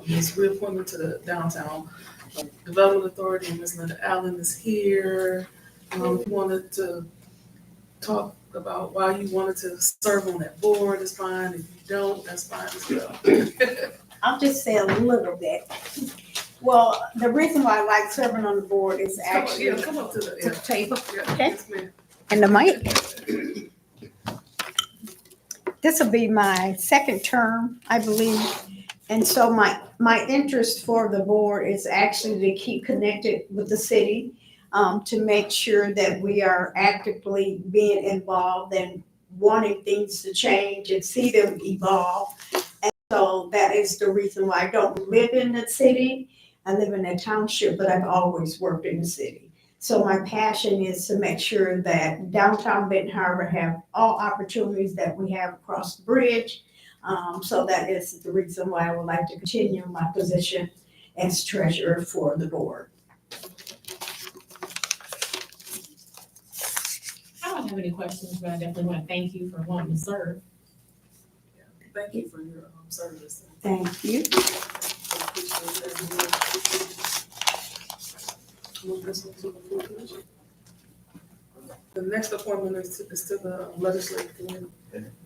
his reappointment to the Downtown Development Authority, and Ms. Linda Allen is here. If you wanted to talk about why you wanted to serve on that board, it's fine. If you don't, that's fine as well. I'll just say a little bit. Well, the reason why I like serving on the board is actually Come up to the, to the table. yeah, Okay. yes, ma'am. And the mic. This will be my second term, I believe. And so my interest for the board is actually to keep connected with the city, to make sure that we are actively being involved and wanting things to change and see them evolve. And so that is the reason why I don't live in the city. I live in a township, but I've always worked in the city. So my passion is to make sure that downtown Benton Harbor have all opportunities that we have across the bridge. So that is the reason why I would like to continue my position as treasurer for the board. I don't have any questions, but I definitely want to thank you for wanting to serve. Thank you for your service. Thank you. Move this one to the full commission. The next appointment is to the legislative committee.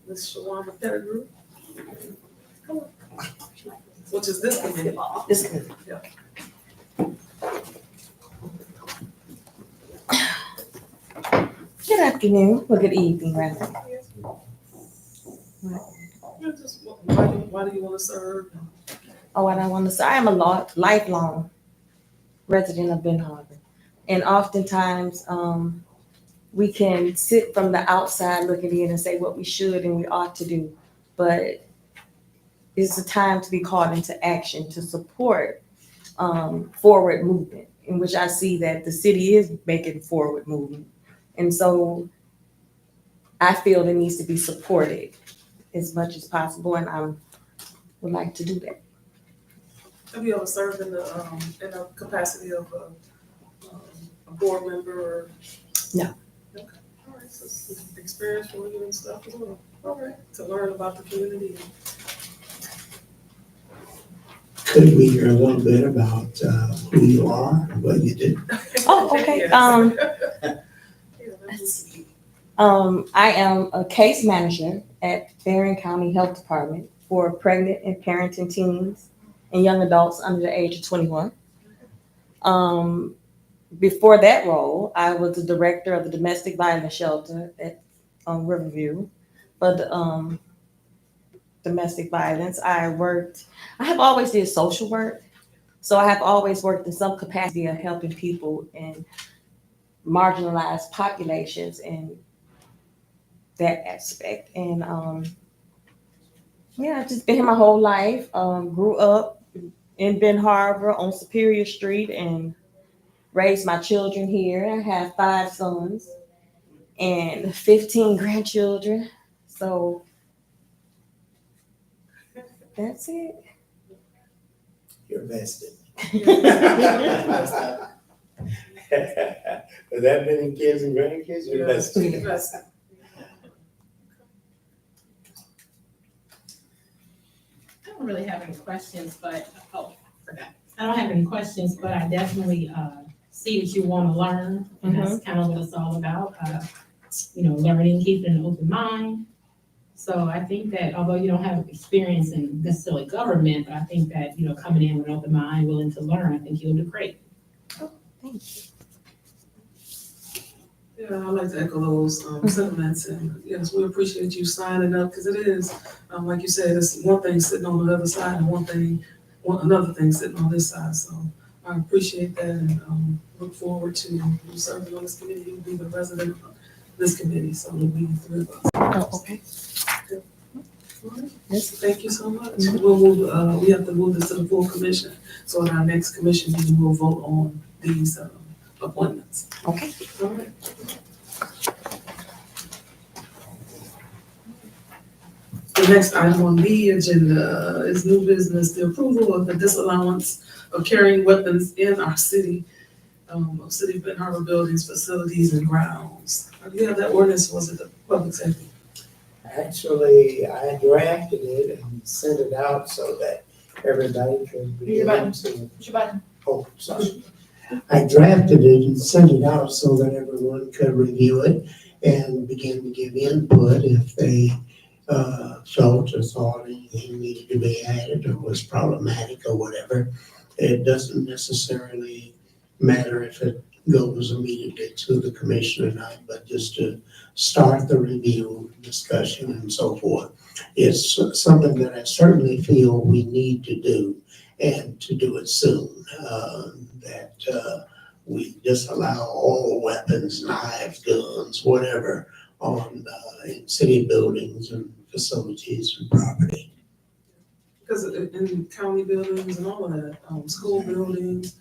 Ms. Shawanda Pettigrew. Come on. Which is this committee. This committee. Yeah. Good afternoon, or good evening, rather. Yeah, just why do you want to serve? Oh, and I want to say, I am a lifelong resident of Benton Harbor. And oftentimes, we can sit from the outside looking in and say what we should and we ought to do. But it's a time to be called into action to support forward movement, in which I see that the city is making forward movement. And so I feel it needs to be supported as much as possible, and I would like to do that. Have you ever served in the capacity of a board member or? No. Okay, all right, so it's experience for you and stuff as well. All right, to learn about the community. Could we hear a little bit about who you are and what you do? Oh, okay. Yes. I am a case manager at Barron County Health Department for pregnant and parenting teens and young adults under the age of 21. Before that role, I was the director of the domestic violence shelter at Riverview. But domestic violence, I have always did social work. So I have always worked in some capacity of helping people in marginalized populations and that aspect. And I've just been here my whole life. Grew up in Benton Harbor on Superior Street and raised my children here. I have 5 sons and 15 grandchildren. So that's it. You're vested. Yeah. With that many kids and grandkids, you're vested. Yes. I don't really have any questions, but, forgot. I don't have any questions, but I definitely see that you want to learn, and that's kind of what it's all about. Learning, keeping an open mind. So I think that although you don't have experience in necessarily government, but I think that, coming in with an open mind, willing to learn, I think you'll do great. Thank you. Yeah, I'd like to echo those sentiments, and yes, we appreciate you signing up, because it is, like you said, it's one thing sitting on the other side and another thing sitting on this side, so I appreciate that and look forward to you serving on this committee. You'll be the resident of this committee, so it'll be 3 of us. Oh, okay. All right. Yes. Thank you so much. We'll move, we have to move this to the full commission, so in our next commission meeting, we'll vote on these appointments. Okay. All right. The next item on the agenda is new business, the approval of the disallowance of carrying weapons in our city, City of Benton Harbor buildings, facilities, and grounds. Do you have that ordinance, or was it the public safety? Actually, I drafted it and sent it out so that everybody could be Your button. able to. Push your button. Oh, sorry. I drafted it and sent it out so that everyone could review it and begin to give input if they felt or thought anything needed to be added or was problematic or whatever. It doesn't necessarily matter if it goes immediately to the commission or not, but just to start the review, discussion, and so forth. It's something that I certainly feel we need to do, and to do it soon. We disallow all weapons, knives, guns, whatever, on in city buildings and facilities and property. Because in county buildings and all of that, school buildings,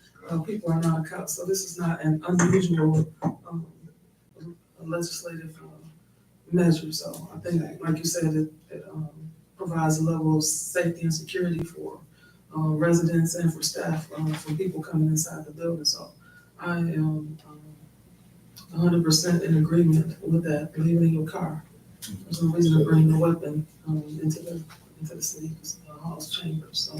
people are not accountable, so this is not an unusual, legislative, measure, so I think, like you said, it provides a level of safety and security for, residents and for staff, for people coming inside the building, so I am, 100% in agreement with that, leave it in your car. There's no reason to bring the weapon, into the city hall's chambers, so.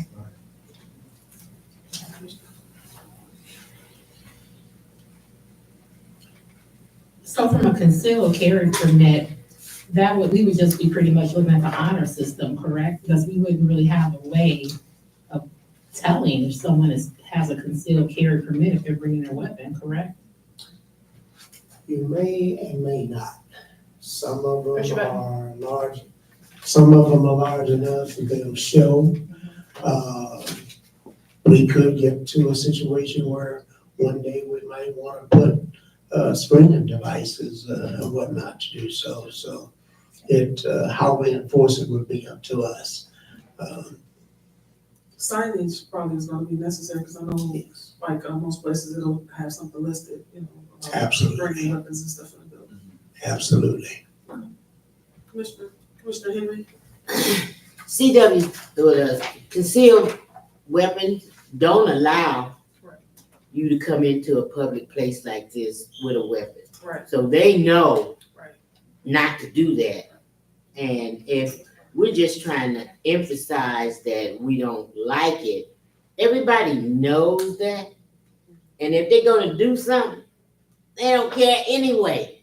So from a concealed carry permit, we would just be pretty much looking at the honor system, correct? Because we wouldn't really have a way of telling if someone has a concealed carry permit if they're bringing their weapon, correct? You may and may not. Some of Push them your button. are large, some of them are large enough that they'll show. We could get to a situation where one day we might want to put screening devices and whatnot to do so. So how we enforce it would be up to us. Signage probably is gonna be necessary, because I know, like, most places, it'll have something listed, about Absolutely. bringing weapons and stuff in the building. Absolutely. Commissioner Henry? CW, the concealed weapons don't allow Right. you to come into a public place like this with a weapon. Right. So they know Right. not to do that. And if we're just trying to emphasize that we don't like it, everybody knows that. And if they're gonna do something, they don't care anyway.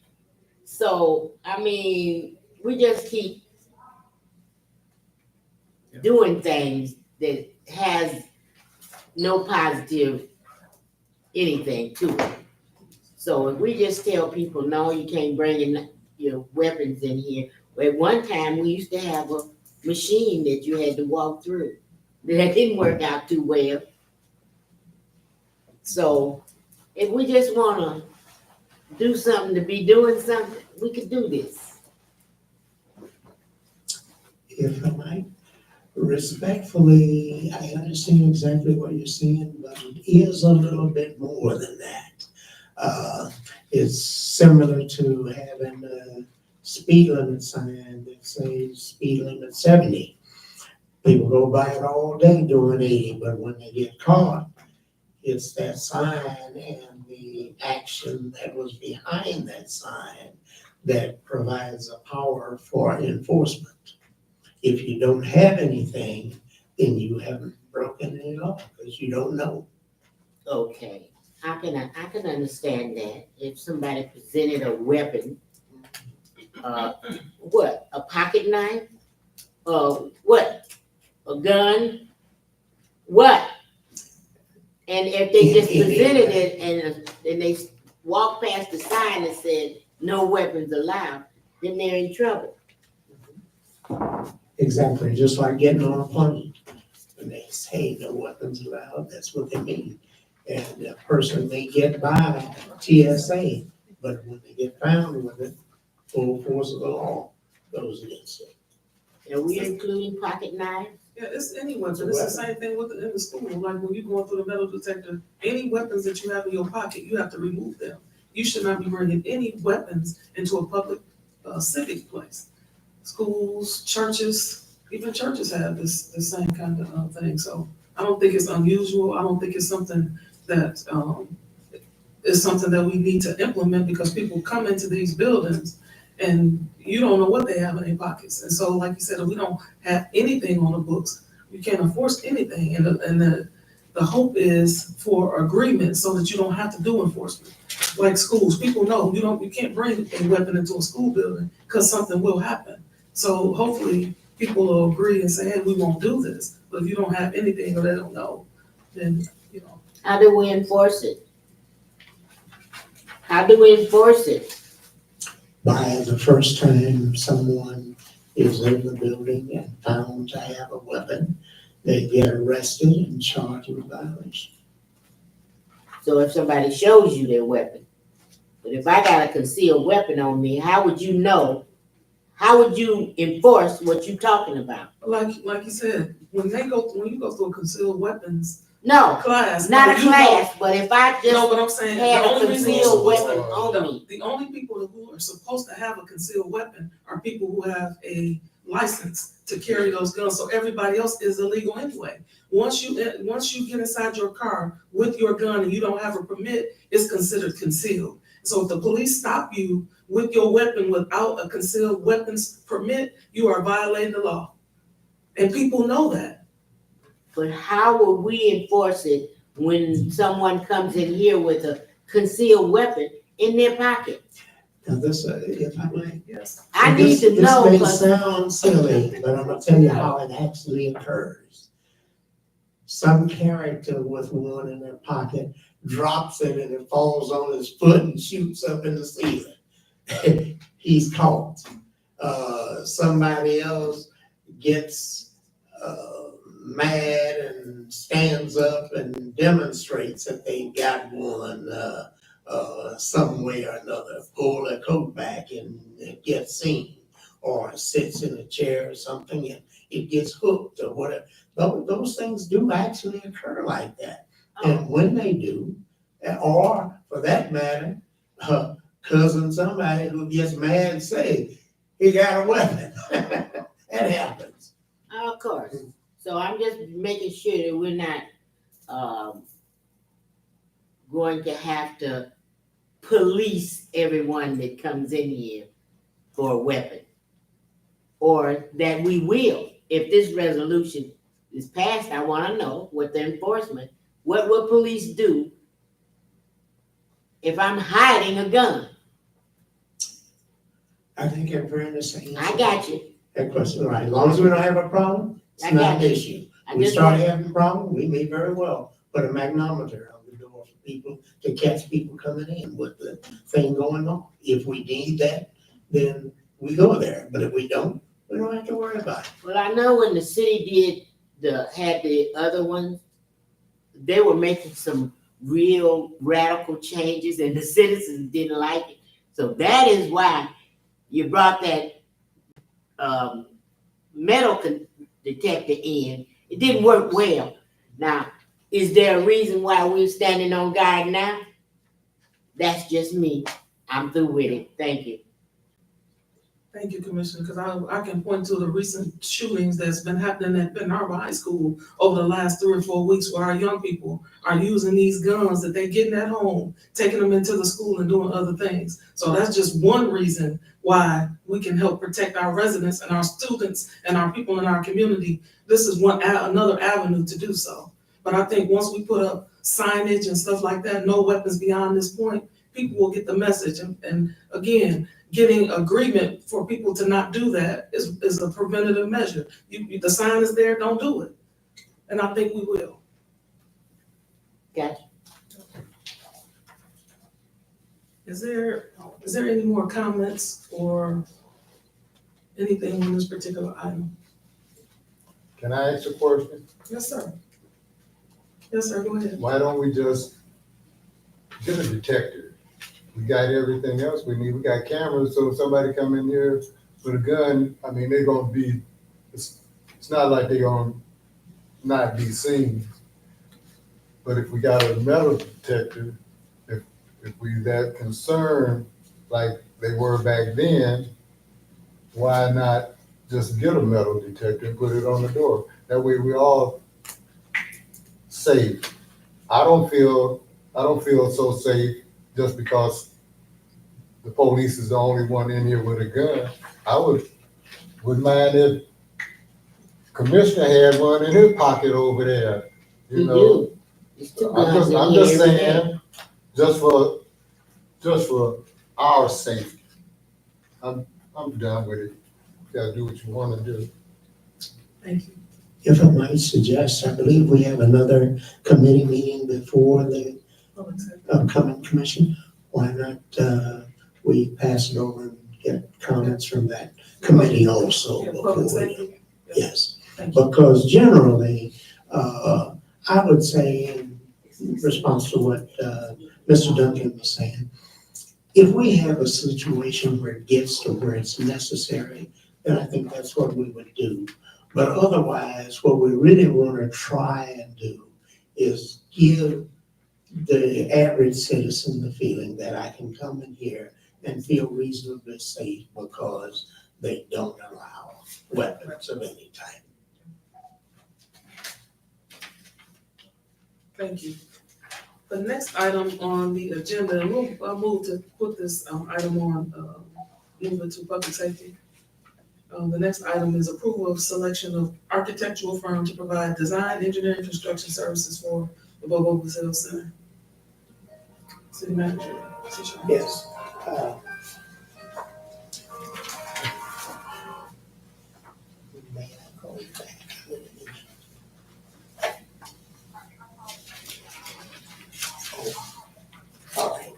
So, I mean, we just keep doing things that has no positive anything to it. So if we just tell people, no, you can't bring in your weapons in here. Well, at one time, we used to have a machine that you had to walk through. That didn't work out too well. So if we just wanna do something to be doing something, we could do this. If I might, respectfully, I understand exactly what you're saying, but it is a little bit more than that. It's similar to having a speed limit sign that says speed limit 70. People go by it all day doing 80, but when they get caught, it's that sign and the action that was behind that sign that provides a power for enforcement. If you don't have anything, then you haven't broken any law because you don't know. Okay, I can understand that. If somebody presented a weapon, what, a pocket knife? What, a gun? What? And if they just presented it and they walked past the sign that said, no weapons allowed, then they're in trouble. Exactly, just like getting on a plane. When they say no weapons allowed, that's what they mean. And a person may get by TSA, but when they get found with it, full force of the law goes against it. And we including pocket knives? Yeah, it's any weapon, it's the same thing with in the school, like when you're going through the metal detector, any weapons that you have in your pocket, you have to remove them. You should not be bringing any weapons into a public, civic place. Schools, churches, even churches have the same kind of thing, so I don't think it's unusual, I don't think it's something that, is something that we need to implement, because people come into these buildings and you don't know what they have in their pockets. And so, like you said, if we don't have anything on the books, You can't enforce anything, and the hope is for agreement so that you don't have to do enforcement. Like schools, people know you can't bring a weapon into a school building because something will happen. So hopefully people will agree and say, hey, we won't do this. But if you don't have anything or they don't know, then, you know. How do we enforce it? How do we enforce it? By the first time someone is in the building and found to have a weapon, they get arrested and charged with violation. So if somebody shows you their weapon, but if I got a concealed weapon on me, how would you know? How would you enforce what you're talking about? Like you said, when you go through a concealed weapons No, class. not a you know- class, but if I No, just but I'm saying, had the a only reason concealed you're weapon supposed to- on me. the only people who are supposed to have a concealed weapon are people who have a license to carry those guns, so everybody else is illegal anyway. Once you get inside your car with your gun and you don't have a permit, it's considered concealed. So if the police stop you with your weapon without a concealed weapons permit, you are violating the law. And people know that. But how will we enforce it when someone comes in here with a concealed weapon in their pocket? Now this, if I may. Yes. I need to know, This may 'cause sound silly, but I'm gonna tell you how it actually occurs. Some character with one in their pocket drops it and it falls on his foot and shoots up in the ceiling. He's caught. Somebody else gets, mad and stands up and demonstrates that they got one, some way or another, pull their coat back and it gets seen, or sits in a chair or something and it gets hooked or whatever. Those things do actually occur like that. And when they do, or for that matter, cousin somebody who gets mad and say, he got a weapon. That happens. Of course. So I'm just making sure that we're not going to have to police everyone that comes in here for a weapon. Or that we will. If this resolution is passed, I want to know what the enforcement, what will police do if I'm hiding a gun? I think in fairness, I got you. that question, right, as long as we don't have a problem, it's I not got an you. issue. I We just start want, having a problem, we may very well put a magnetometer on the door for people to catch people coming in with the thing going on. If we need that, then we go there, but if we don't have to worry about it. well, I know when the city had the other ones, they were making some real radical changes and the citizens didn't like it. So that is why you brought that metal detector in. It didn't work well. Now, is there a reason why we're standing on guard now? That's just me. I'm through with it. Thank you. Thank you, Commissioner, because I can point to the recent shootings that's been happening at Ben Harbor High School over the last 3 or 4 weeks where our young people are using these guns that they're getting at home, taking them into the school and doing other things. So that's just one reason why we can help protect our residents and our students and our people in our community. This is another avenue to do so. But I think once we put up signage and stuff like that, no weapons beyond this point, people will get the message. And again, getting agreement for people to not do that is a preventative measure. The sign is there, don't do it. And I think we will. Gotcha. Is there any more comments or anything on this particular item? Can I ask a question? Yes, sir. Yes, sir, go ahead. Why don't we just get a detector? We got everything else we need. We got cameras, so if somebody come in here with a gun, I mean, they're gonna be, it's not like they're gonna not be seen. But if we got a metal detector, if we that concerned like they were back then, why not just get a metal detector and put it on the door? That way we all safe. I don't feel so safe just because the police is the only one in here with a gun. I wouldn't mind if commissioner had one in his pocket over there, We you know? do. It's two guns in I'm here just every day. saying, just for our safety. I'm done with it. You gotta do what you wanna do. Thank you. If I might suggest, I believe we have another committee meeting before the Public safety. upcoming commission. Why not, we pass it over and get comments from that committee also Yeah, before public we, safety. yes. Thank you. Because generally, I would say in response to what, Mr. Duncan was saying, if we have a situation where it gets to where it's necessary, then I think that's what we would do. But otherwise, what we really want to try and do is give the average citizen the feeling that I can come in here and feel reasonably safe because they don't allow weapons of any type. Thank you. The next item on the agenda, and I'll move to put this item on, move it to public safety. The next item is approval of selection of architectural firm to provide design, engineering, construction services for the Bobo Brazil Center. City manager. City manager. Yes. May I call you back? All right.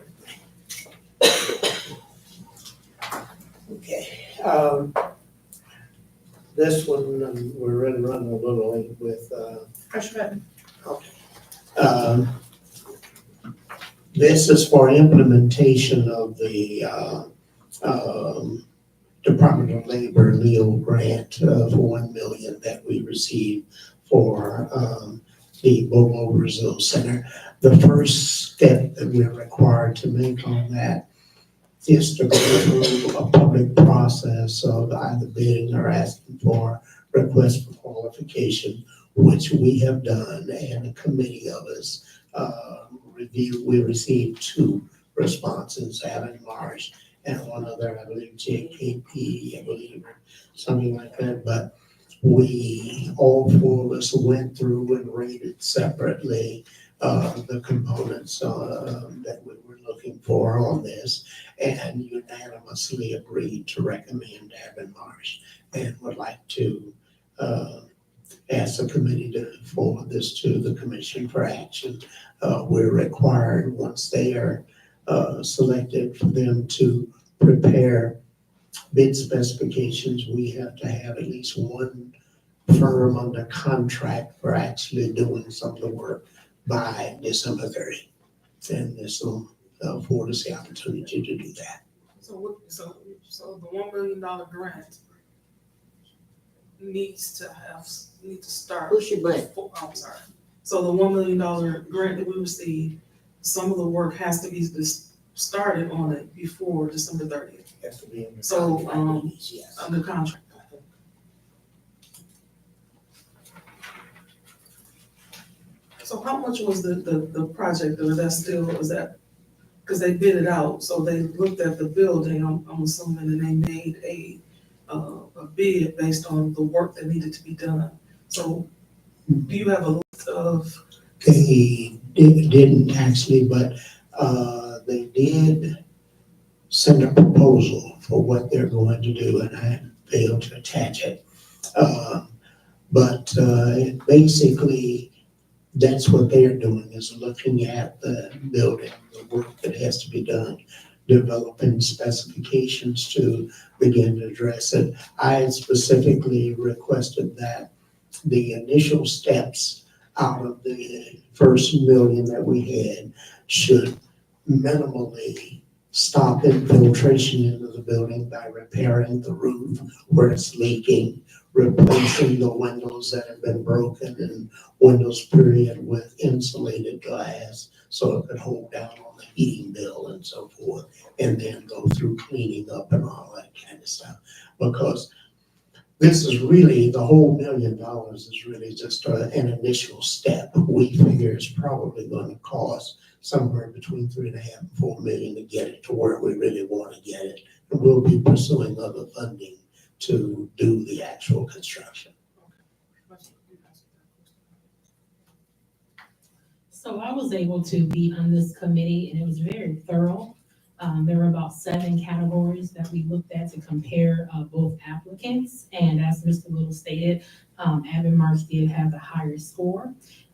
Okay, this one, we're really running a little late with, Pressure button. okay. This is for implementation of the, Department of Labor Leo grant for 1 million that we received for, the Bobo Brazil Center. The first step that we're required to make on that is to go through a public process of either bidding or asking for request for qualification, which we have done, and a committee of us reviewed. We received 2 responses, Allen Marsh and one other, I believe JKP, I believe, or something like that. But we, all 4 of us went through and rated separately the components that we were looking for on this, and unanimously agreed to recommend Avon Marsh, and would like to ask the committee to forward this to the commission for action. We're required, once they are selected, for them to prepare bid specifications. We have to have at least 1 firm under contract for actually doing some of the work by December 30. And this will afford us the opportunity to do that. So the $1 million grant needs to start. Push your button. I'm sorry. So the $1 million grant that we received, some of the work has to be started on it before December 30th, Has to be in the So, contract, yes. under contract. So how much was the project, or that's still, is that, because they bid it out, so they looked at the building, I'm assuming, and they made a bid based on the work that needed to be done. So do you have a list of? They didn't actually, but they did send a proposal for what they're going to do, and I failed to attach it. But basically, that's what they're doing, is looking at the building, the work that has to be done, developing specifications to begin to address it. I specifically requested that the initial steps out of the first $1 million that we had should minimally stop infiltration into the building by repairing the roof where it's leaking, replacing the windows that have been broken, and windows period with insulated glass so it could hold down on the heating bill and so forth, and then go through cleaning up and all that kind of stuff. Because this is really, the whole $1 million is really just an initial step. We figure it's probably going to cost somewhere between 3.5 and 4 million to get it to where we really want to get it. And we'll be pursuing other funding to do the actual construction. So I was able to be on this committee and it was very thorough. There were about 7 categories that we looked at to compare both applicants. And as Mr. Little stated, Abbott March did have the higher score.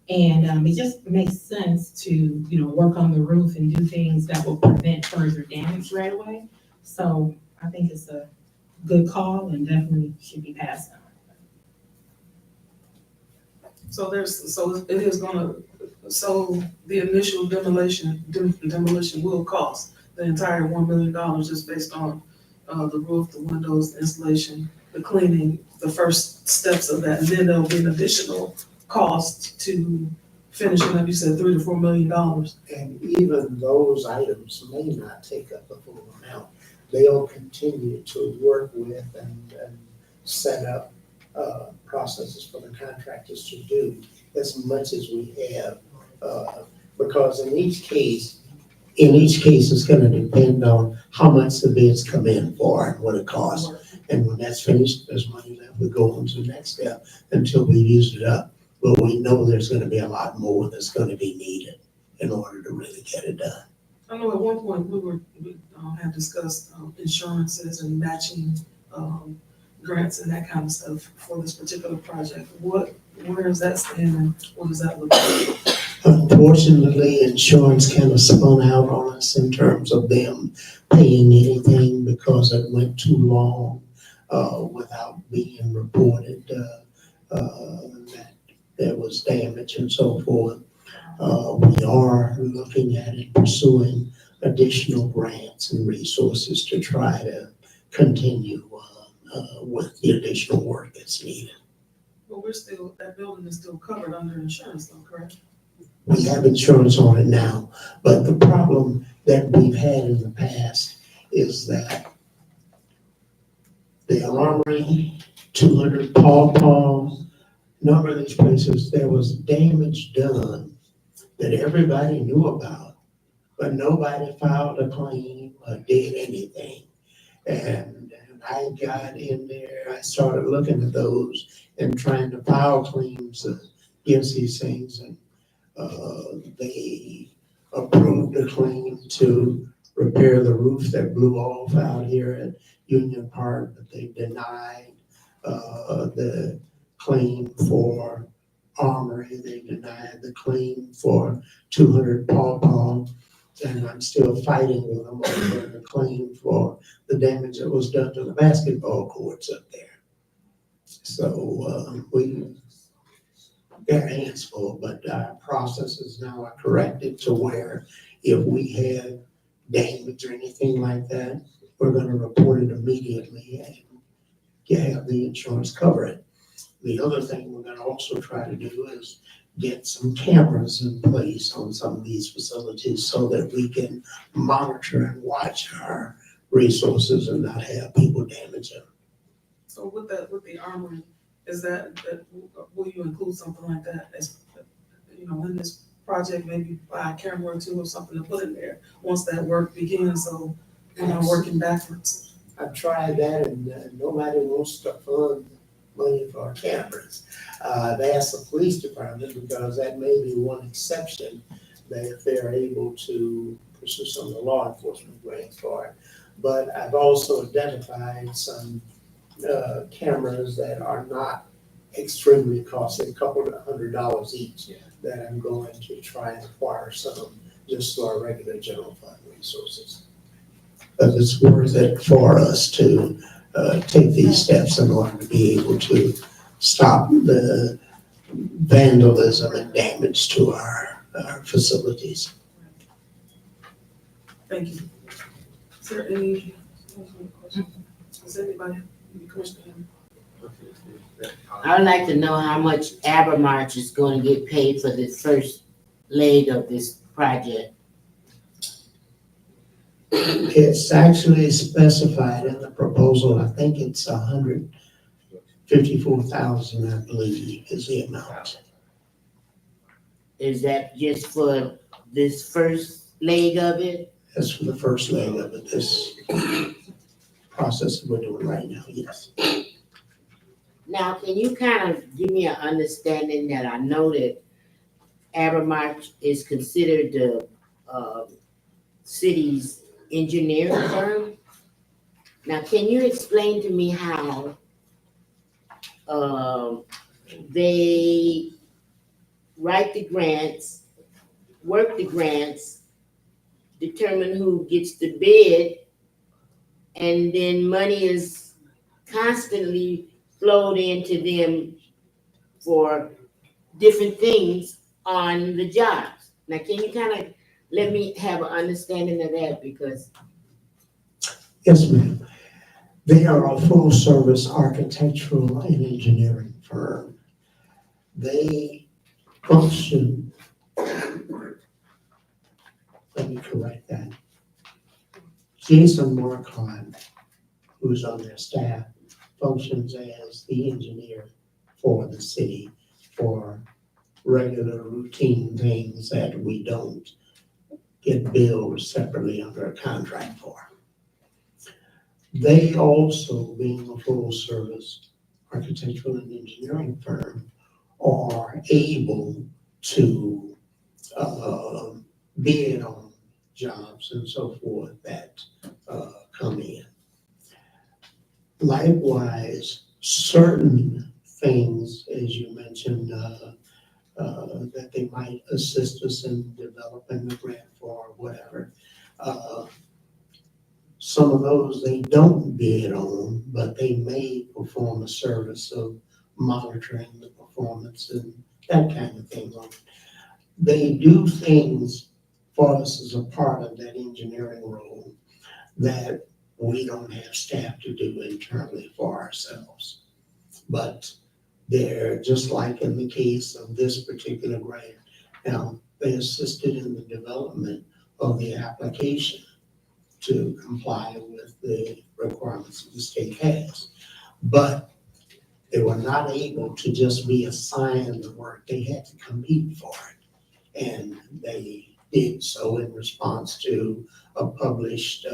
And it just makes sense to, you know, work on the roof and do things that will prevent further damage right away. So I think it's a good call and definitely should be passed on. So it is gonna, so the initial demolition will cost the entire $1 million just based on, the roof, the windows, the installation, the cleaning, the first steps of that, and then there'll be an additional cost to finish it up, you said $3 to $4 million. And even those items may not take up the full amount. They'll continue to work with and set up processes for the contractors to do as much as we have. Because in each case, it's gonna depend on how much the bids come in for and what it costs. And when that's finished, there's money left, we go on to the next step until we've used it up. But we know there's gonna be a lot more that's gonna be needed in order to really get it done. I know at one point we had discussed insurances and matching grants and that kind of stuff for this particular project. Where is that standing? What does that look like? Unfortunately, insurance kind of spun out on us in terms of them paying anything because it went too long without being reported that there was damage and so forth. We are looking at and pursuing additional grants and resources to try to continue with the additional work that's needed. But that building is still covered under insurance though, correct? We have insurance on it now, but the problem that we've had in the past is that the Armory, 200 Paw Paw, number of these places, there was damage done that everybody knew about, but nobody filed a claim or did anything. And I got in there, I started looking at those and trying to file claims against these things, and they approved a claim to repair the roof that blew off out here at Union Park, but they denied the claim for Armory. They denied the claim for 200 Paw Paw, and I'm still fighting with them over the claim for the damage that was done to the basketball courts up there. So we got hands full, but our processes now are corrected to where if we have damage or anything like that, we're gonna report it immediately and have the insurance cover it. The other thing we're gonna also try to do is get some cameras in place on some of these facilities so that we can monitor and watch our resources and not have people damage them. So with the Armory, is that will you include something like that as, you know, in this project, maybe buy a camera or two or something to put in there once that work begins, so we're not working backwards? I've tried that and nobody wants to fund money for cameras. I've asked the police department because that may be one exception, that if they're able to pursue some of the law enforcement grants for it. But I've also identified some cameras that are not extremely costly, a couple of $100 each, that I'm going to try and acquire some just for our regular general fund resources. But it's worth it for us to take these steps in order to be able to stop the vandalism and damage to our facilities. Thank you. Is there any questions? Does anybody, Commissioner? I would like to know how much Abermarch is going to get paid for this first leg of this project. It's actually specified in the proposal. I think it's $154,000, I believe, is the amount. Is that just for this first leg of it? That's for the first leg of it, this process that we're doing right now, yes. Now, can you kind of give me an understanding that I know that Abermarch is considered the, city's engineering firm. Now, can you explain to me how, they write the grants, work the grants, determine who gets the bid, and then money is constantly flowed into them for different things on the jobs. Now, can you kind of let me have an understanding of that? Because Yes, ma'am. They are a full-service architectural and engineering firm. They function, let me correct that. Jason Marcon, who's on their staff, functions as the engineer for the city for regular routine things that we don't get billed separately under a contract for. They also, being a full-service architectural and engineering firm, are able to bid on jobs and so forth that come in. Likewise, certain things, as you mentioned, that they might assist us in developing the grant for or whatever. Some of those they don't bid on, but they may perform a service of monitoring the performance and that kind of thing. They do things for us as a part of that engineering role that we don't have staff to do internally for ourselves. But they're just like in the case of this particular grant. Now, they assisted in the development of the application to comply with the requirements that the state has. But they were not able to just be assigned the work. They had to compete for it. And they did so in response to a published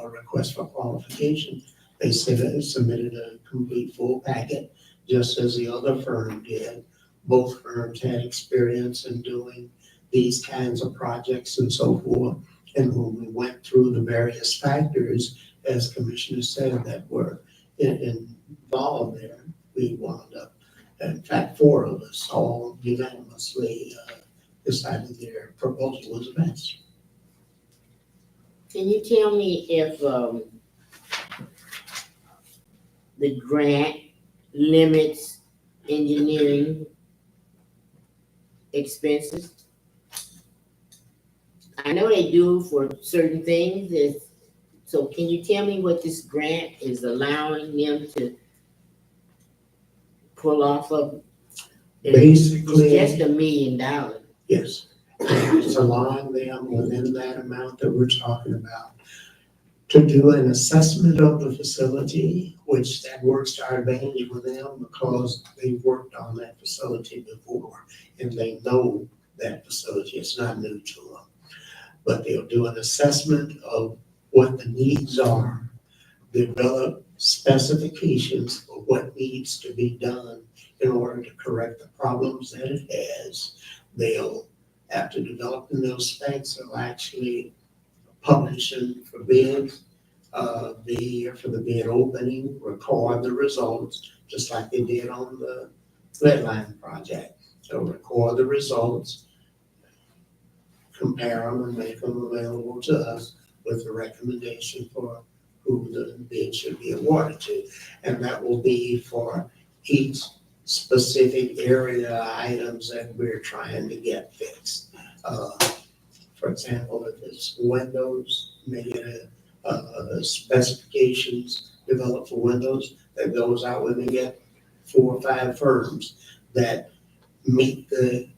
request for qualification. They submitted a complete full packet, just as the other firm did. Both firms had experience in doing these kinds of projects and so forth. And when we went through the various factors, as Commissioner said, that were involved there, we wound up, in fact, 4 of us all unanimously decided their proposal was the best. can you tell me if the grant limits engineering expenses? I know they do for certain things. So can you tell me what this grant is allowing them to pull off of? Basically, It's just $1 million. yes, it's allowing them within that amount that we're talking about to do an assessment of the facility, which that works to our advantage with them because they've worked on that facility before and they know that facility. It's not new to them. But they'll do an assessment of what the needs are, develop specifications for what needs to be done in order to correct the problems that it has. They'll, after developing those specs, they'll actually publish them for bids, be here for the bid opening, record the results, just like they did on the lead line project. They'll record the results, compare them and make them available to us with a recommendation for who the bid should be awarded to. And that will be for each specific area items that we're trying to get fixed. For example, if it's windows, maybe specifications developed for windows that goes out when we get 4 or 5 firms that meet the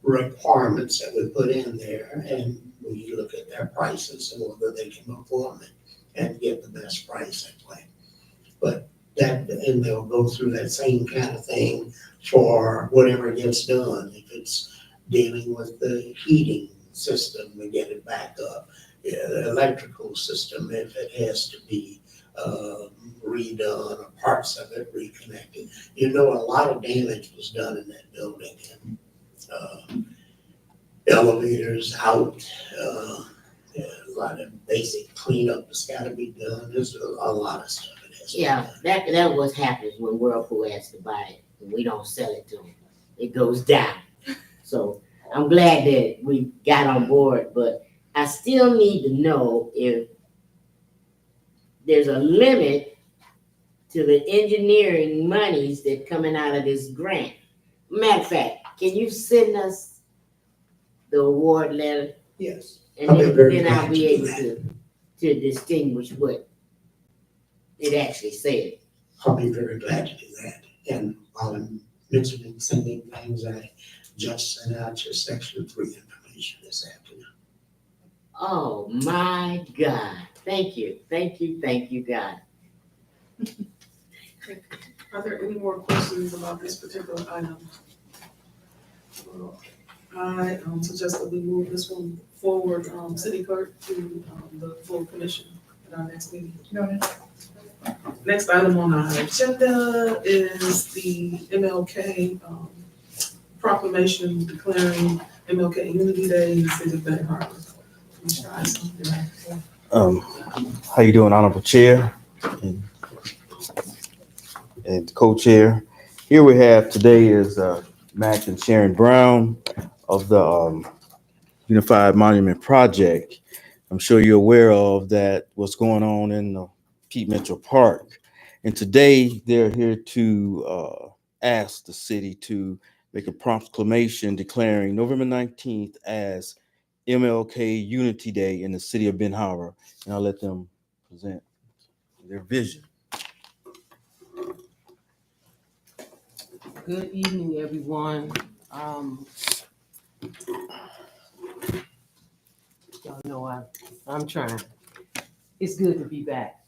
requirements that we put in there, and we look at their prices and whether they can perform it and get the best price that way. But that, and they'll go through that same kind of thing for whatever gets done. If it's dealing with the heating system to get it back up, the electrical system, if it has to be redone or parts of it reconnected. You know, a lot of damage was done in that building, and elevators out, yeah, a lot of basic cleanup that's gotta be done. There's a lot of stuff that has to be Yeah, done. that what happens when Whirlpool has to buy it, and we don't sell it to them. It goes down. So I'm glad that we got on board, but I still need to know if there's a limit to the engineering monies that coming out of this grant. Matter of fact, can you send us the award letter? Yes. And I'll be very then I'll glad be to do able to distinguish what it actually said. I'll be very glad to do that. And while I'm mentioning sending things, I just sent out your section 3 information this afternoon. Oh my God. Thank you, God. Are there any more questions about this particular item? Well, I suggest that we move this one forward, city clerk, to the full commission at our next meeting. Next item on our agenda is the MLK proclamation declaring MLK Unity Day in the city of Benton Harbor. Commissioner Isom, How you doing, Honorable Chair and Co-Chair? Here we have today is Mac and Sharon Brown of the Unified Monument Project. I'm sure you're aware of that, what's going on in the Pete Mitchell Park. And today they're here to ask the city to make a proclamation declaring November 19th as MLK Unity Day in the city of Benton Harbor. And I'll let them present their vision. Good evening, everyone. Y'all know I'm trying. It's good to be back.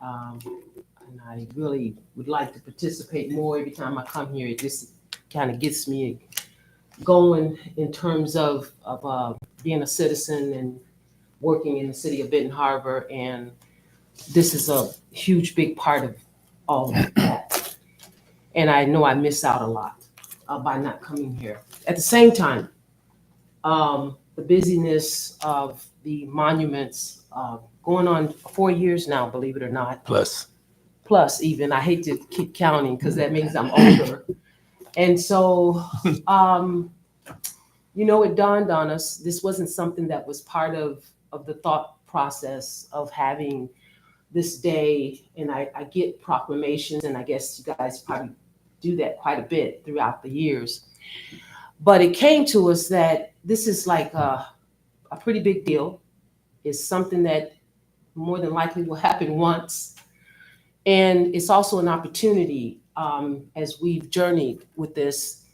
And I really would like to participate more every time I come here. It just kind of gets me going in terms of being a citizen and working in the city of Benton Harbor. And this is a huge, big part of all of that. And I know I miss out a lot by not coming here. At the same time, the busyness of the monuments going on 4 years now, believe it or not. Plus even, I hate to keep counting because that means I'm older. And so, it dawned on us, this wasn't something that was part of the thought process of having this day. And I get proclamations, and I guess you guys probably do that quite a bit throughout the years. But it came to us that this is like a pretty big deal. It's something that more than likely will happen once. And it's also an opportunity, as we've journeyed with this,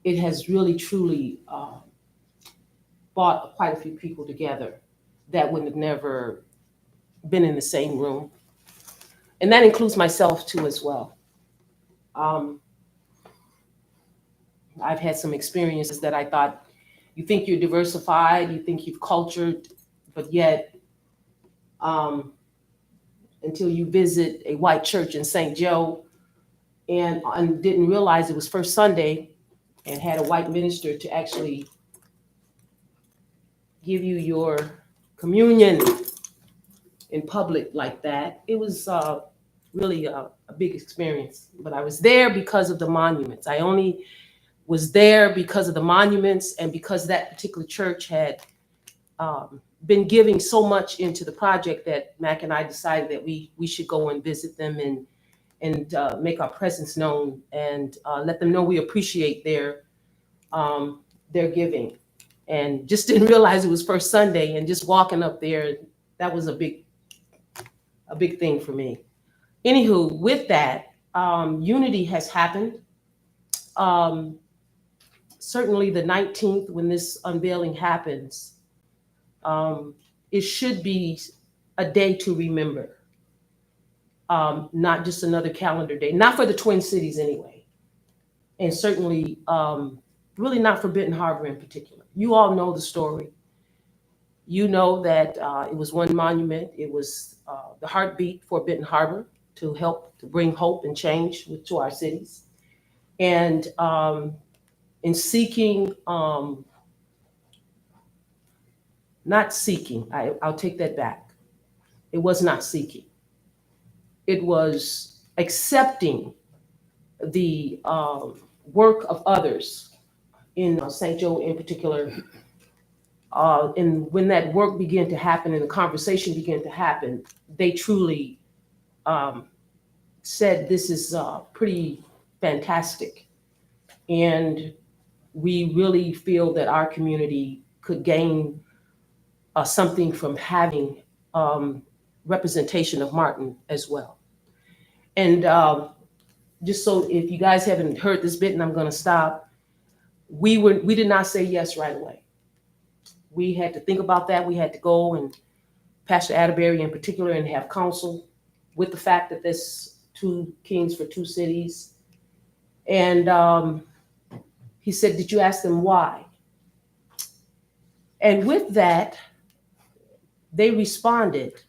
it has really truly brought quite a few people together that would have never been in the same room. And that includes myself too as well. I've had some experiences that I thought, you think you're diversified, you think you've cultured, but yet until you visit a white church in St. Joe and didn't realize it was First Sunday and had a white minister to actually give you your communion in public like that. It was really a big experience, but I was there because of the monuments. I only was there because of the monuments and because that particular church had been giving so much into the project that Mac and I decided that we should go and visit them and make our presence known and let them know we appreciate their giving. And just didn't realize it was First Sunday, and just walking up there, that was a big thing for me. Anywho, with that, unity has happened. Certainly the 19th, when this unveiling happens, it should be a day to remember, not just another calendar day, not for the Twin Cities anyway, and certainly really not for Benton Harbor in particular. You all know the story. You know that it was one monument. It was the heartbeat for Benton Harbor to help to bring hope and change to our cities. And in seeking, not seeking, I'll take that back. It was not seeking. It was accepting the work of others in St. Joe in particular. And when that work began to happen and the conversation began to happen, they truly said, this is pretty fantastic. And we really feel that our community could gain something from having representation of Martin as well. And just so if you guys haven't heard this bit, and I'm going to stop, we did not say yes right away. We had to think about that. We had to go, and Pastor Atterbury in particular, and have counsel with the fact that there's 2 kings for 2 cities. And he said, did you ask them why? And with that, they responded,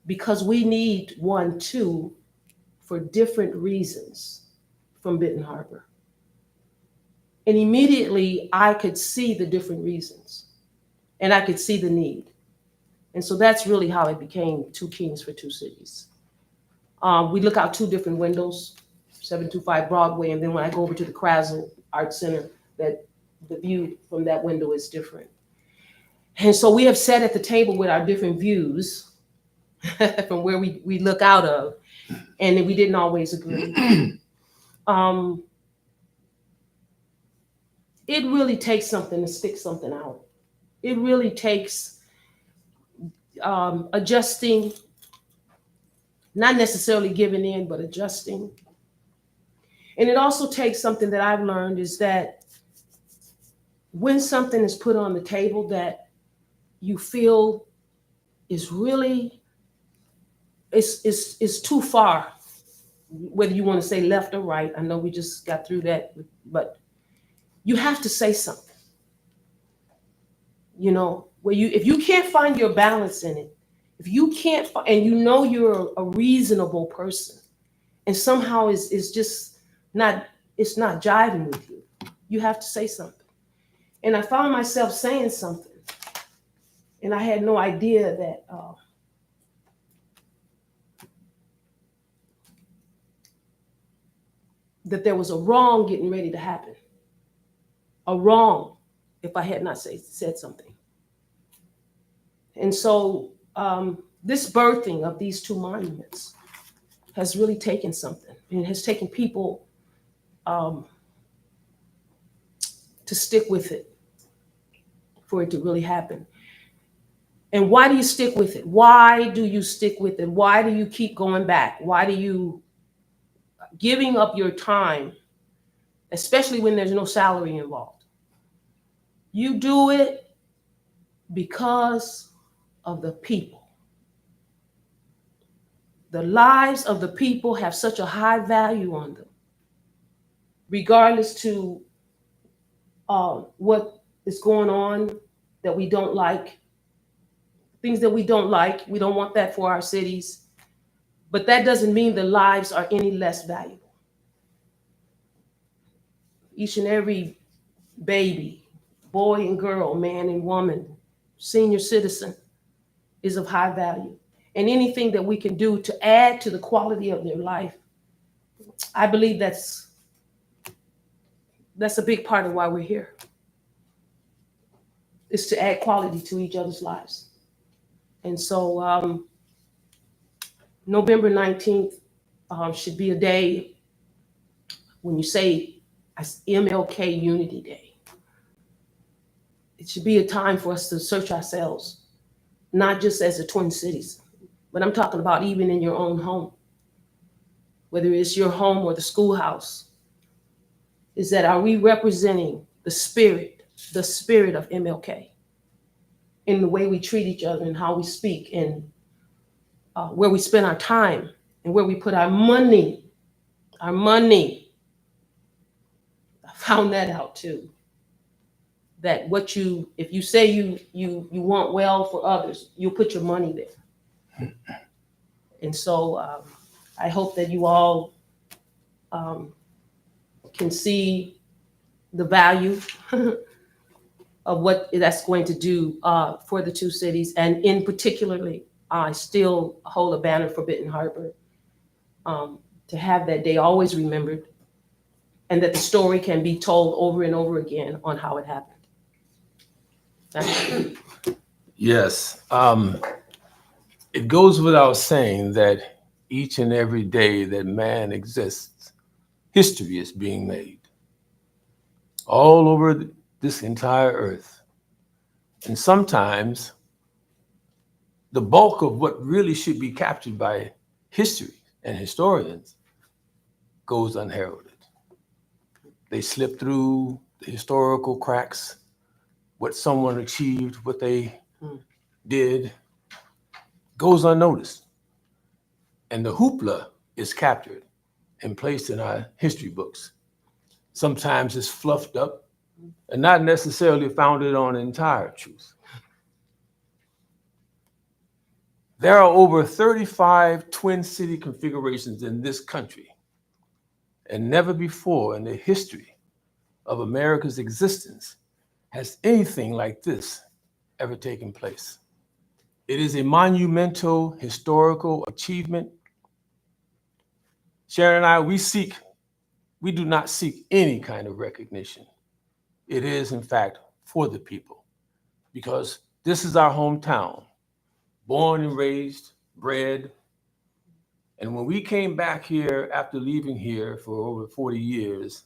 because we need 1, 2 for different reasons from Benton Harbor. And immediately I could see the different reasons, and I could see the need. And so that's really how it became 2 kings for 2 cities. We look out 2 different windows, 725 Broadway, and then when I go over to the Krasl Art Center, that the view from that window is different. And so we have sat at the table with our different views from where we look out of, and we didn't always agree. It really takes something to stick something out. It really takes adjusting, not necessarily giving in, but adjusting. And it also takes something that I've learned is that when something is put on the table that you feel is really, is too far, whether you want to say left or right. I know we just got through that, but you have to say something. You know, if you can't find your balance in it, if you can't, and you know you're a reasonable person, and somehow it's just not, it's not jiving with you, you have to say something. And I found myself saying something, and I had no idea that that there was a wrong getting ready to happen. A wrong if I had not said something. And so this birthing of these 2 monuments has really taken something, and it has taken people to stick with it for it to really happen. And why do you stick with it? Why do you stick with it? Why do you keep going back? Why do you giving up your time, especially when there's no salary involved? You do it because of the people. The lives of the people have such a high value on them, regardless to what is going on that we don't like, things that we don't like. We don't want that for our cities, but that doesn't mean the lives are any less valuable. Each and every baby, boy and girl, man and woman, senior citizen is of high value. And anything that we can do to add to the quality of their life, I believe that's a big part of why we're here, is to add quality to each other's lives. And so November 19th should be a day when you say MLK Unity Day. It should be a time for us to search ourselves, not just as the Twin Cities, but I'm talking about even in your own home, whether it's your home or the schoolhouse. Is that, are we representing the spirit of MLK in the way we treat each other and how we speak and where we spend our time and where we put our money. I found that out too. That if you say you want well for others, you'll put your money there. And so I hope that you all can see the value of what that's going to do for the two cities. And in particularly, I still hold a banner for Benton Harbor, to have that day always remembered, and that the story can be told over and over again on how it happened. Thank you. Yes. It goes without saying that each and every day that man exists, history is being made all over this entire earth. And sometimes the bulk of what really should be captured by history and historians goes unheralded. They slip through the historical cracks, what someone achieved, what they did, goes unnoticed. And the hoopla is captured and placed in our history books. Sometimes it's fluffed up and not necessarily founded on entire truth. There are over 35 twin city configurations in this country, and never before in the history of America's existence has anything like this ever taken place. It is a monumental historical achievement. Sharon and I, we do not seek any kind of recognition. It is, in fact, for the people, because this is our hometown, born and raised, bred. And when we came back here after leaving here for over 40 years,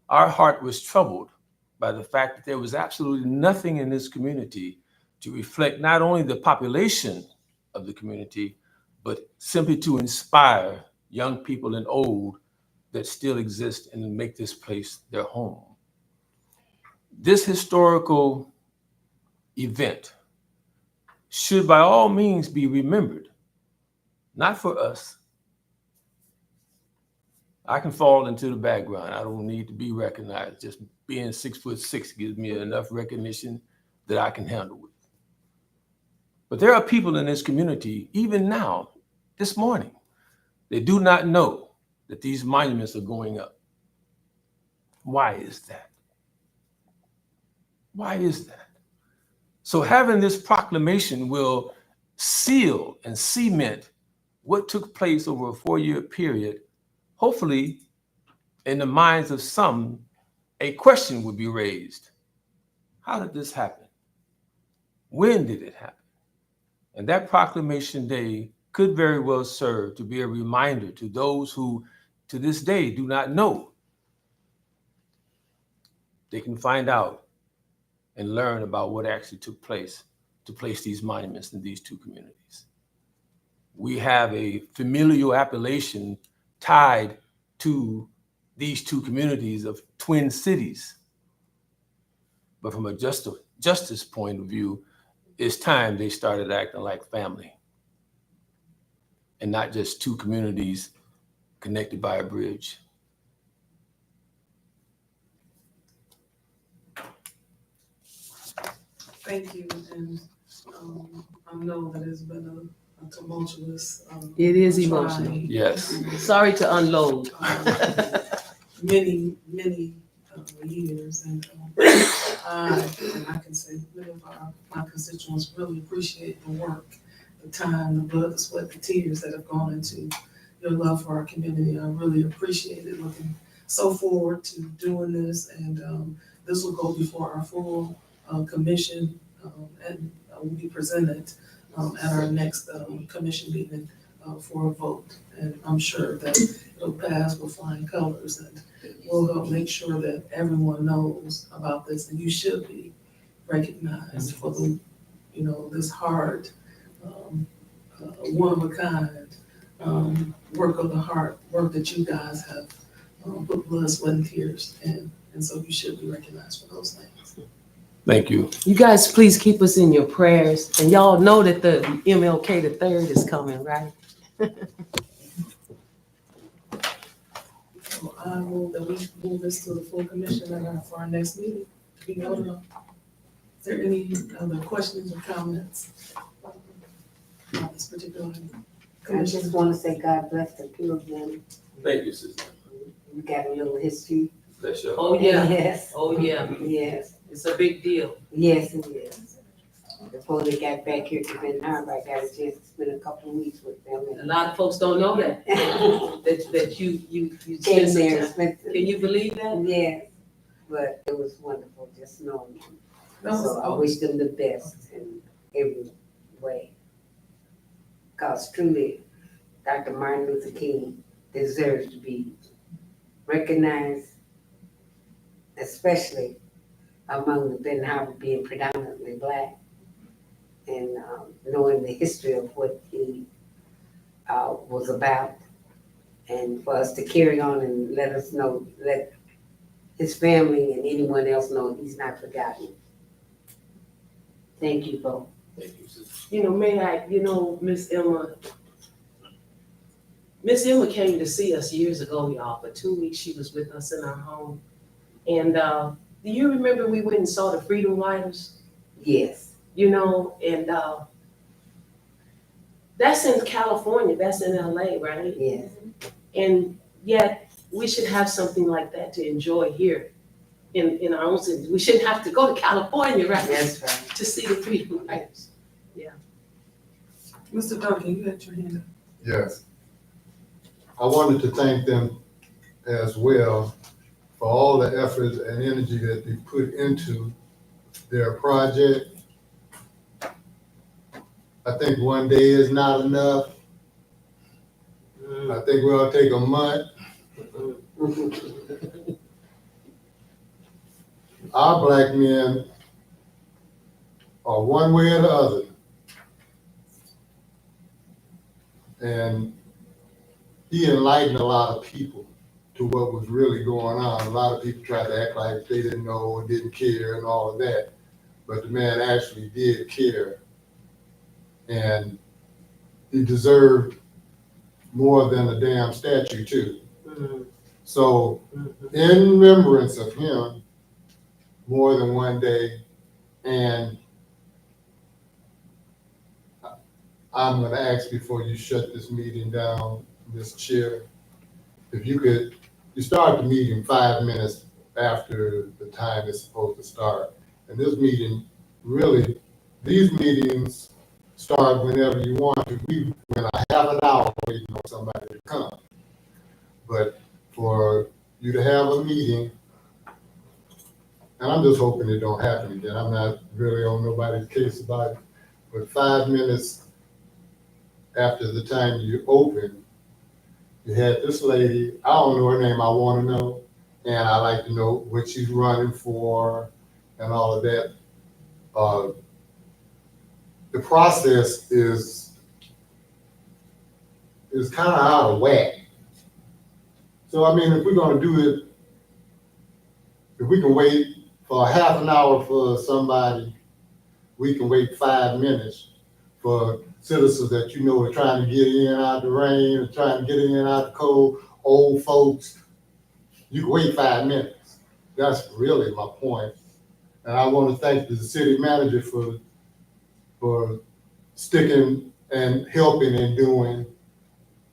our heart was troubled by the fact that there was absolutely nothing in this community to reflect not only the population of the community, but simply to inspire young people and old that still exist and make this place their home. This historical event should by all means be remembered, not for us. I can fall into the background. I don't need to be recognized. Just being 6'6" gives me enough recognition that I can handle with. But there are people in this community, even now, this morning, they do not know that these monuments are going up. Why is that? Why is that? So having this proclamation will seal and cement what took place over a 4-year period. Hopefully, in the minds of some, a question would be raised. How did this happen? When did it happen? And that proclamation day could very well serve to be a reminder to those who, to this day, do not know. They can find out and learn about what actually took place to place these monuments in these two communities. We have a familial appellation tied to these two communities of twin cities. But from a justice point of view, it's time they started acting like family and not just two communities connected by a bridge. Thank you, and I know that it's been a tumultuous. It is trying, emotional. Yes. Sorry to unload. Many years, and I can say many of my constituents really appreciate the work, the time, the blood, the sweat, the tears that have gone into your love for our community. I really appreciate it. Looking so forward to doing this, and this will go before our full commission, and will be presented at our next commission meeting for a vote. And I'm sure that it'll pass with flying colors, and we'll help make sure that everyone knows about this. And you should be recognized for the, this hard, one of a kind work of the heart, work that you guys have put blood, sweat, and tears in. And so you should be recognized for those things. Thank you. You guys, please keep us in your prayers. And y'all know that the MLK the 3rd is coming, right? So I move that we move this to the full commission for our next meeting. Is there any other questions or comments on this particular I commission? just want to say God bless the two of them. Thank you, sister. We got a little history Bless you. Oh, yeah. Yes, Oh, yeah. yes, It's a big deal. yes, it is. Before they got back here to Ben Harbor, I got a chance to spend a couple of weeks with them. A lot of folks don't know that, that you Came spend some there and time. spent, Can you believe that? yes, but it was wonderful just knowing them. That was So I wish them the best in every way. Cause truly, Dr. Martin Luther King deserves to be recognized, especially among the Ben Harbor being predominantly Black, and knowing the history of what he was about, and for us to carry on and let us know, let his family and anyone else know he's not forgotten. Thank you both. You know, Miss Emma came to see us years ago, y'all. For 2 weeks, she was with us in our home. And do you remember we went and saw the Freedom Riders? Yes, You know, and that's in California, that's in LA, right? yes, And yet, we should have something like that to enjoy here in our own city. We shouldn't have to go to California, right? that's right. To see the Freedom Riders. Mr. Duncan, you had your hand up. Yes. I wanted to thank them as well for all the effort and energy that they put into their project. I think one day is not enough. I think we ought to take a month. Our Black men are one way or the other. And he enlightened a lot of people to what was really going on. A lot of people tried to act like they didn't know or didn't care and all of that. But the man actually did care. And he deserved more than a damn statue too. So in remembrance of him, more than one day, and I'm gonna ask before you shut this meeting down, Ms. Chair, if you could, you start the meeting 5 minutes after the time it's supposed to start. And this meeting, really, these meetings start whenever you want to. We went a half an hour waiting on somebody to come. But for you to have a meeting, and I'm just hoping it don't happen again. I'm not really on nobody's case about it, but 5 minutes after the time you open, you had this lady, I don't know her name, I want to know, and I like to know what she's running for and all of that. The process is kind of out of whack. So I mean, if we're gonna do it, if we can wait for a half an hour for somebody, we can wait 5 minutes for citizens that you know are trying to get in out the rain, or trying to get in out the cold, old folks. You can wait 5 minutes. That's really my point. And I want to thank the city manager for sticking and helping and doing.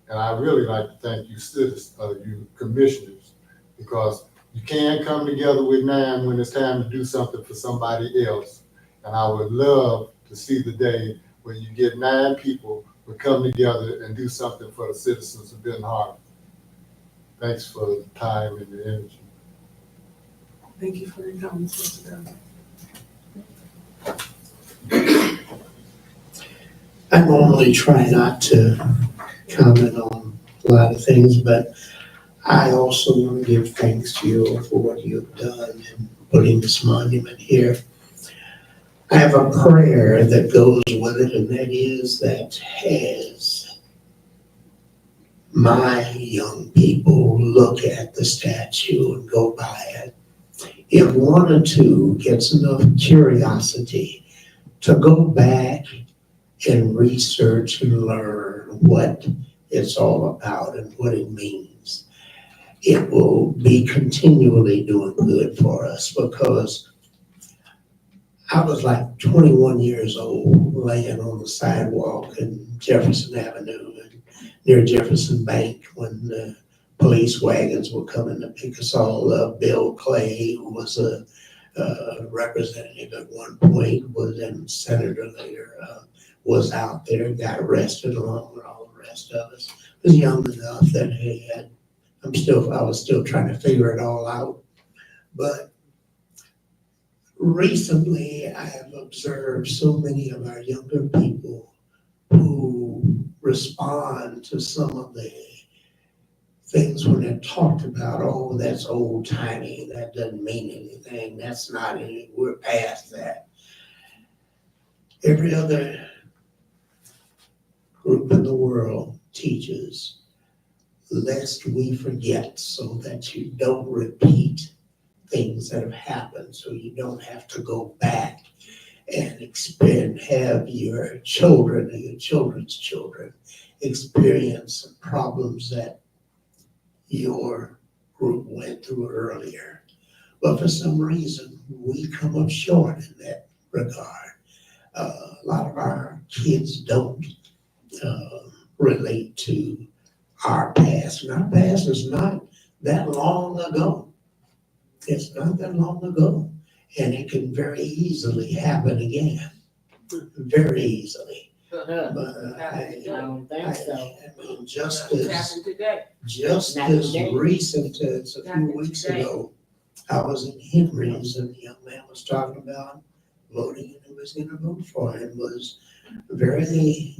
And I really like to thank you citizens, you commissioners, because you can come together with 9 when it's time to do something for somebody else. And I would love to see the day where you get 9 people who come together and do something for the citizens of Benton Harbor. Thanks for the time and the energy. Thank you for your comments, Mr. Duncan. I normally try not to comment on a lot of things, but I also want to give thanks to you for what you've done in putting this monument here. I have a prayer that goes with it, and that is that as my young people look at the statue and go by it, if one or two gets enough curiosity to go back and research and learn what it's all about and what it means, it will be continually doing good for us, because I was like 21 years old laying on the sidewalk in Jefferson Avenue and near Jefferson Bank when the police wagons were coming to pick us all up. Bill Clay, who was a representative at one point, was then senator later, was out there, got arrested along with all the rest of us. Was young enough that I was still trying to figure it all out. But recently, I have observed so many of our younger people who respond to some of the things when they're talked about. Oh, that's old timey. That doesn't mean anything. That's not any. We're past that. Every other group in the world teaches, lest we forget, so that you don't repeat things that have happened, so you don't have to go back and have your children or your children's children experience problems that your group went through earlier. But for some reason, we come up short in that regard. A lot of our kids don't relate to our past, and our past is not that long ago. It's not that long ago, and it can very easily happen again, very easily. But I don't think so. I mean, just What as happened today? just Not as today. recent as a few Happened weeks today. ago, I was in Henry's and the young man was talking about voting and who was going to vote for him, was very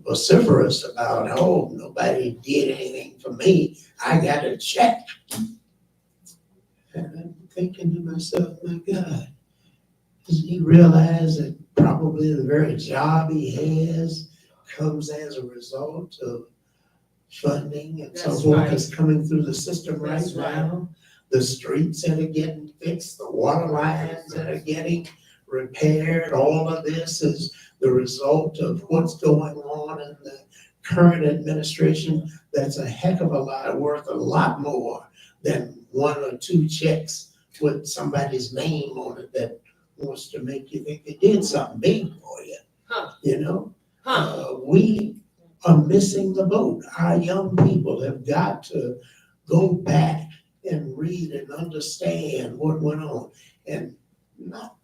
vociferous about, oh, nobody did anything for me. I got a check. And I'm thinking to myself, my God, does he realize that probably the very job he has comes as a result of funding and so That's forth right. that's coming through the system right That's right. now? The streets that are getting fixed, the water lines that are getting repaired, all of this is the result of what's going on in the current administration. That's a heck of a lot, worth a lot more than one or two checks with somebody's name on it that wants to make you think they did something big for you. Huh. You know? Huh? We are missing the boat. Our young people have got to go back and read and understand what went on. And not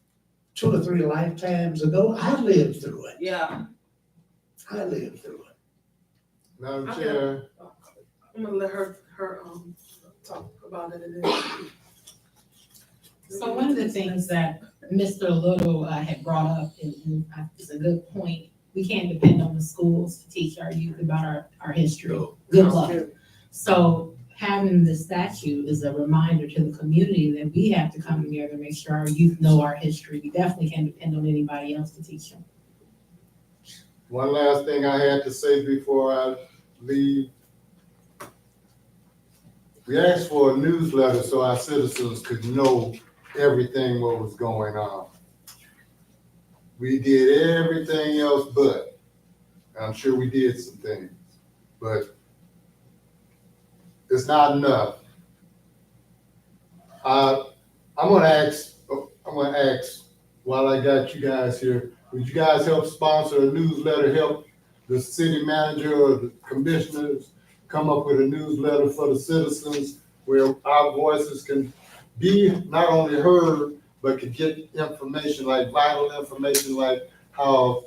2 or 3 lifetimes ago, I lived through it. Yeah. I lived through it. Madam Okay. Chair, I'm gonna let her talk about it and then. So one of the things that Mr. Little had brought up, and it's a good point, we can't depend on the schools to teach our youth about our history. Good luck. So having the statue is a reminder to the community that we have to come together and make sure our youth know our history. We definitely can't depend on anybody else to teach them. one last thing I had to say before I leave. We asked for a newsletter so our citizens could know everything what was going on. We did everything else but, I'm sure we did some things, but it's not enough. I'm gonna ask while I got you guys here, would you guys help sponsor a newsletter, help the city manager or the commissioners come up with a newsletter for the citizens where our voices can be not only heard, but could get information, like vital information, like how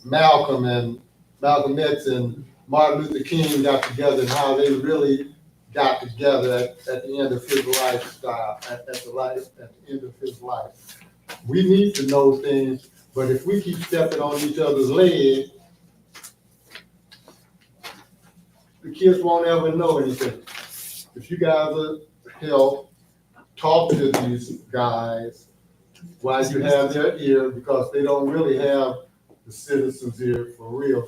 Malcolm X and Martin Luther King got together and how they really got together at the end of his lifestyle, at the end of his life. We need to know things, but if we keep stepping on each other's leg, the kids won't ever know anything. If you guys will help talk to these guys while you have their ear, because they don't really have the citizens' ear for real.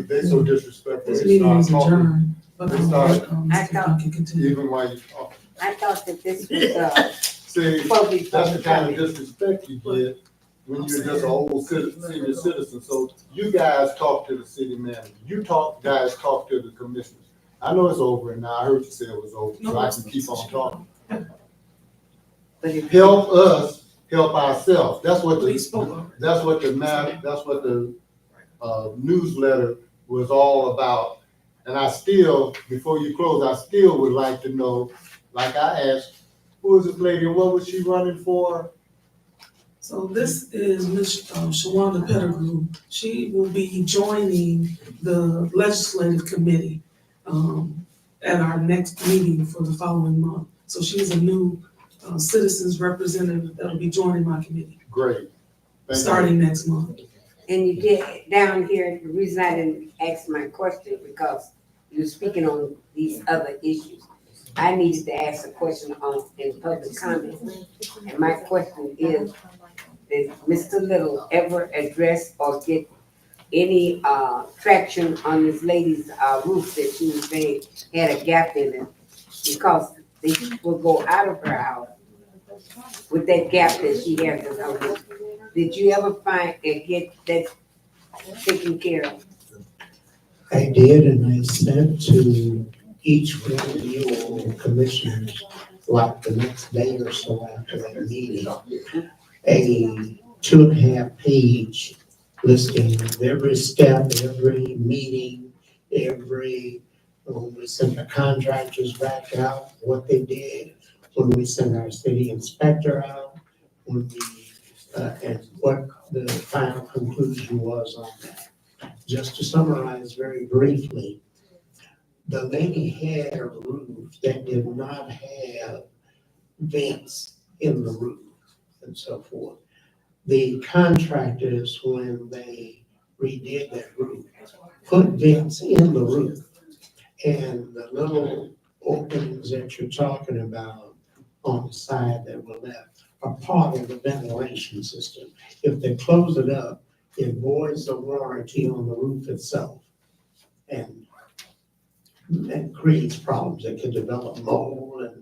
They so disrespectful. This They meeting start is talking adjourned, but They start- I thought- can continue. even while you talk. I thought that this was, See, public that's the kind of comment. disrespect you get when you're just an old senior citizen. So you guys talk to the city manager. You guys talk to the commissioners. I know it's over now. I heard you say it was over, so I can keep on talking. But if- Help us, help ourselves. That's what We spoke of it. that's what the newsletter was all about. And I still, before you close, I still would like to know, like I asked, who is this lady and what was she running for? So this is Ms. Shawanda Pettigrew. She will be joining the legislative committee at our next meeting for the following month. So she's a new citizens representative that'll be joining my committee, Great. Thank you. starting next month. And you did, down here, the reason I didn't ask my question, because you're speaking on these other issues. I needed to ask a question in public comment. And my question is, did Mr. Little ever address or get any, traction on this lady's, roof that she was saying had a gap in it? Because the heat will go out of her house with that gap that she has in her roof. Did you ever find and get that taken care of? I did, and I sent to each one of you commissioners, like the next day or so after that meeting, a 2.5 page listing of every step, every meeting, when we sent the contractors back out, what they did, when we sent our city inspector out, when we, and what the final conclusion was on that. Just to summarize very briefly, the lady had a roof that did not have vents in the roof and so forth. The contractors, when they redid that roof, put vents in the roof. And the little openings that you're talking about on the side that were left are part of the ventilation system. If they close it up, it voids the warranty on the roof itself. And that creates problems. It can develop mold and